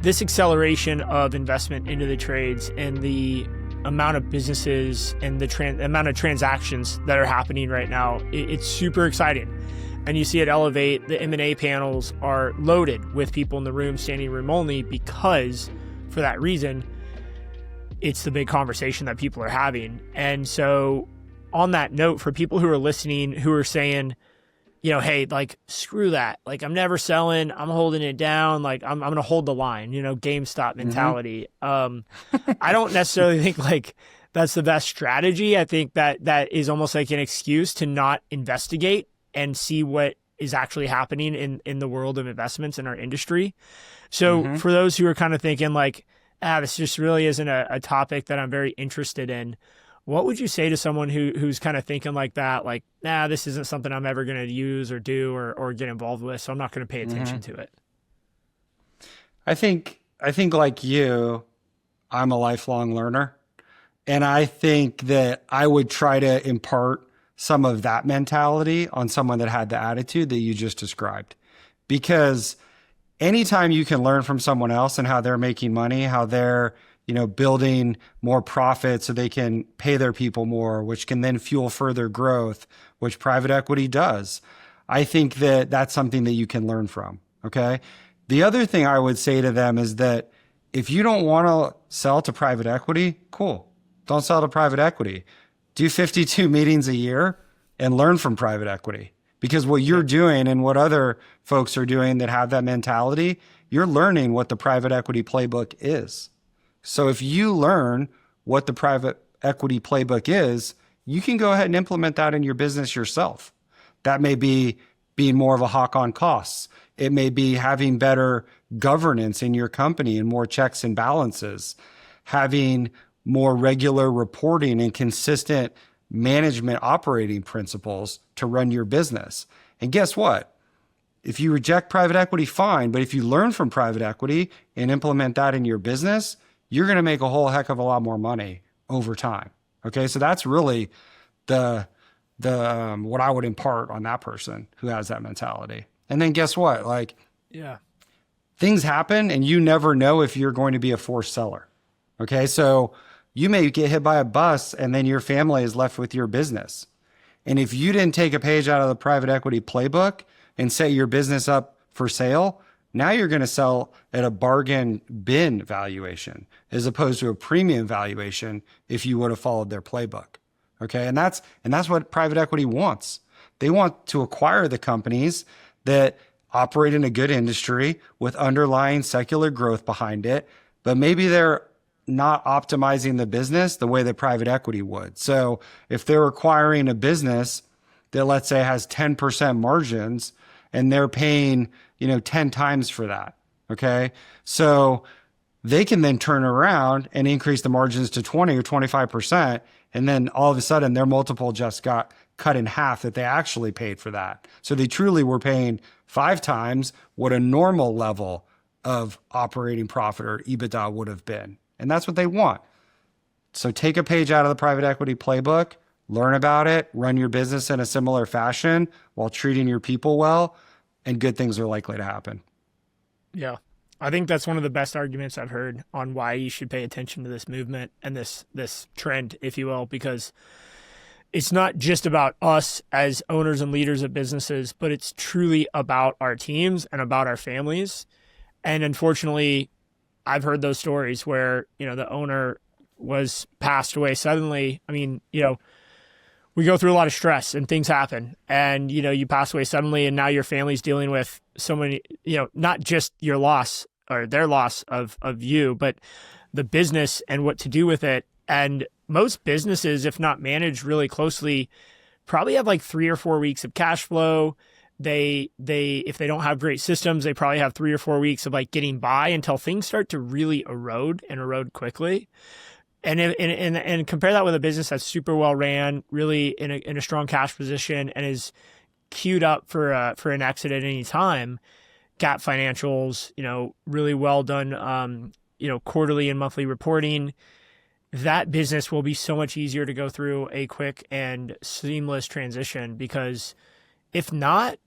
this acceleration of investment into the trades and the amount of businesses and the amount of transactions that are happening right now, it's super exciting. And you see it elevate. The M&A panels are loaded with people in the room, standing room only, because for that reason, it's the big conversation that people are having. And so on that note, for people who are listening, who are saying, hey, like, screw that. Like, I'm never selling. I'm holding it down. Like, I'm going to hold the line, GameStop mentality. I don't necessarily think like that's the best strategy. I think that is almost like an excuse to not investigate and see what is actually happening in the world of investments in our industry. So for those who are kind of thinking like, this just really isn't a topic that I'm very interested in, what would you say to someone who's kind of thinking like that, like, this isn't something I'm ever going to use or do or get involved with, so I'm not going to pay attention to it? I think like you, I'm a lifelong learner. And I think that I would try to impart some of that mentality on someone that had the attitude that you just described. Because anytime you can learn from someone else and how they're making money, how they're building more profit so they can pay their people more, which can then fuel further growth, which private equity does. I think that that's something that you can learn from. Okay. The other thing I would say to them is that if you don't want to sell to private equity, cool. Don't sell to private equity. Do 52 meetings a year and learn from private equity. Because what you're doing and what other folks are doing that have that mentality, you're learning what the private equity playbook is. So if you learn what the private equity playbook is, you can go ahead and implement that in your business yourself. That may be being more of a hawk on costs. It may be having better governance in your company and more checks and balances, having more regular reporting and consistent management operating principles to run your business. And guess what? If you reject private equity, fine. But if you learn from private equity and implement that in your business, you're going to make a whole heck of a lot more money over time. Okay. So that's really the what I would impart on that person who has that mentality. And then guess what? Like, things happen and you never know if you're going to be a forced seller. Okay. So you may get hit by a bus and then your family is left with your business. And if you didn't take a page out of the private equity playbook and set your business up for sale, now you're going to sell at a bargain bin valuation as opposed to a premium valuation if you would have followed their playbook. Okay. And that's what private equity wants. They want to acquire the companies that operate in a good industry with underlying secular growth behind it, but maybe they're not optimizing the business the way that private equity would. So if they're acquiring a business that, let's say, has 10% margins and they're paying, 10 times for that. Okay. So they can then turn around and increase the margins to 20 or 25%. And then all of a sudden their multiple just got cut in half that they actually paid for that. So they truly were paying 5 times what a normal level of operating profit or EBITDA would have been. And that's what they want. So take a page out of the private equity playbook, learn about it, run your business in a similar fashion while treating your people well, and good things are likely to happen. Yeah. I think that's one of the best arguments I've heard on why you should pay attention to this movement and this trend, if you will, because it's not just about us as owners and leaders of businesses, but it's truly about our teams and about our families. And unfortunately, I've heard those stories where, the owner was passed away suddenly. I mean, we go through a lot of stress and things happen and, you pass away suddenly and now your family's dealing with so many, not just your loss or their loss of you, but the business and what to do with it. And most businesses, if not managed really closely, probably have like 3 or 4 weeks of cash flow. They if they don't have great systems, they probably have 3 or 4 weeks of like getting by until things start to really erode quickly. And compare that with a business that's super well ran, really in a strong cash position, and is queued up for an exit at any time. GAAP financials, really well done, quarterly and monthly reporting. That business will be so much easier to go through a quick and seamless transition, because if not,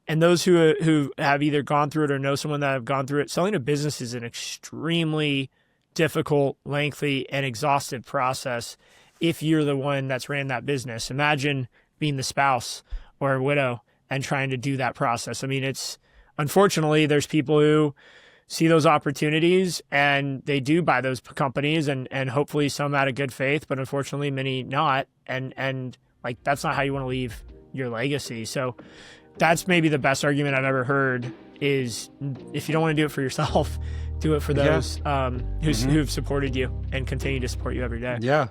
And those who have either gone through it or know someone that have gone through it, selling a business is an extremely difficult, lengthy, and exhaustive process if you're the one that's ran that business. Imagine being the spouse or a widow and trying to do that process. I mean, it's unfortunately, there's people who see those opportunities and they do buy those companies, and hopefully some out of good faith, but unfortunately many not. And like, that's not how you want to leave your legacy. So that's maybe the best argument I've ever heard is, if you don't want to do it for yourself, do it for those who've supported you and continue to support you every day. Yeah.